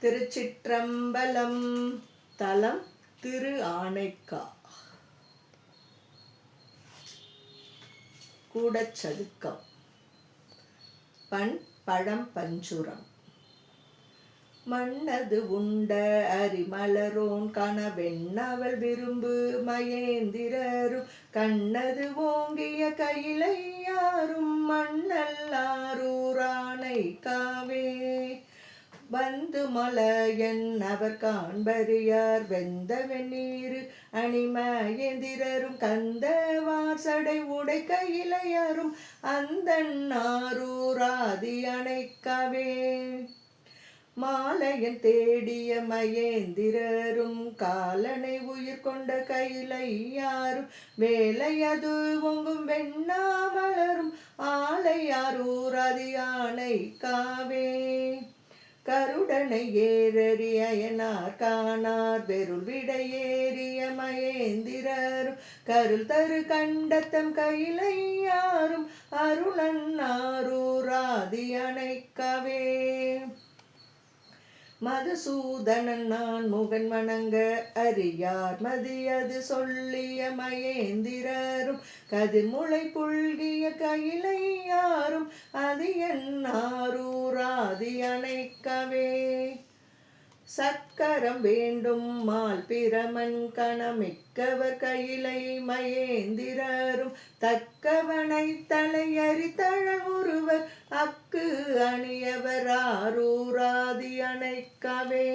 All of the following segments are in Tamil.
திருச்சிற்றம்பலம். தலம் திரு ஆனைக்கா. கூடச்சதுக்கம். பண் பழம் பஞ்சுரம். மன்னது உண்ட அரிமலரோன் கனவெண்ணவள் விரும்பு மயேந்திரரும் கண்ணது ஓங்கிய கையிலையாரும் மண்ணல்லாரூரானை காவே வந்து மலையன் அவர் காண்பறியார் வெந்த வெந்நீரு அணிமயேந்திரரும் கந்தவார் சடை உடை கையிலையாரும் அந்தன்னாரூராதி அணைக்கவே மாலையன் தேடிய மயேந்திரரும் காலனை உயிர் கொண்ட கையிலையாரும் வேலையது ஒங்கும் வெண்ணாமலரும் ஆலையாரூராதி ஆனை காவே கருடனை ஏறறி அயனார் காணார் வெருள் விடை ஏறிய மயேந்திரரும் கருள் தரு கண்டத்தம் கையிலையாரும் அருளன்னாரூராதி அணைக்கவே மதுசூதனன் நான் முகன் வணங்க அறியார் மதியது சொல்லிய மயேந்திரரும் கதிர்முளை புல்கிய கையிலையாரும் அது என்னாரூராதி அணைக்கவே சக்கரம் வேண்டும் மால் பிரமன் கணமிக்கவர் கையிலை மயேந்திரரும் தக்கவனை தலையறித்தழல் ஒருவர் அக்கு அணியவர் ஆரூராதி அணைக்கவே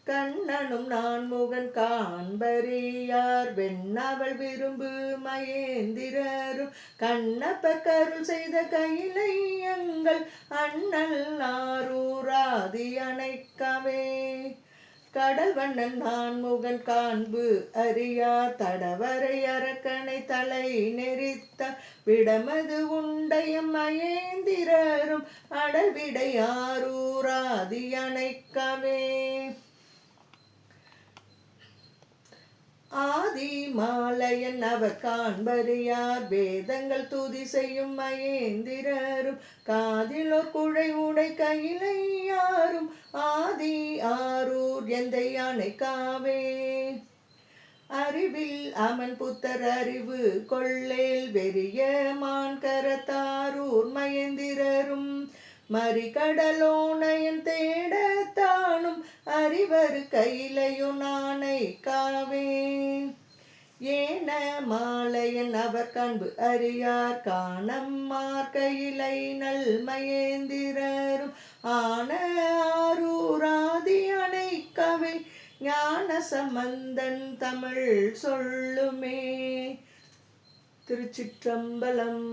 கண்ணனும் நான் முகன் காண்பறியார் வெண்ணவள் விரும்பு மயேந்திரரும் கண்ணப்பர் கருள் செய்த கையிலையங்கள் அண்ணல் ஆரூராதி அணைக்கவே கடல் வண்ணன் நான் முகன் காண்பு அறியார் தடவரை அரக்கனை தலை நெறித்த விடமது உண்டையம் மயேந்திரரும் அடல் விடை ஆரூராதி அணைக்கவே ஆதி மாலையன் அவர் காண்பறியார் வேதங்கள் துதி செய்யும் மயேந்திரரும் காதிலோர் குழை உடை கையிலையாரும் ஆதி ஆரூர் எந்தை அணைக்காவே அறிவில் அமன் புத்தர் அறிவு கொள்ளேல் வெறிய மான்கரத்தாரூர் மயேந்திரரும் மறிகடலோனையன் தேடத்தானும் அறிவர் கையிலையோ நானை காவே ஏன மாலையன் அவர் கண்பு அறியார் காணம்மார் கையிலை நல் மயேந்திரரும் ஆன ஆரூராதி அணைக்கவே ஞான சம்பந்தன் தமிழ் சொல்லுமே. திருச்சிற்றம்பலம்.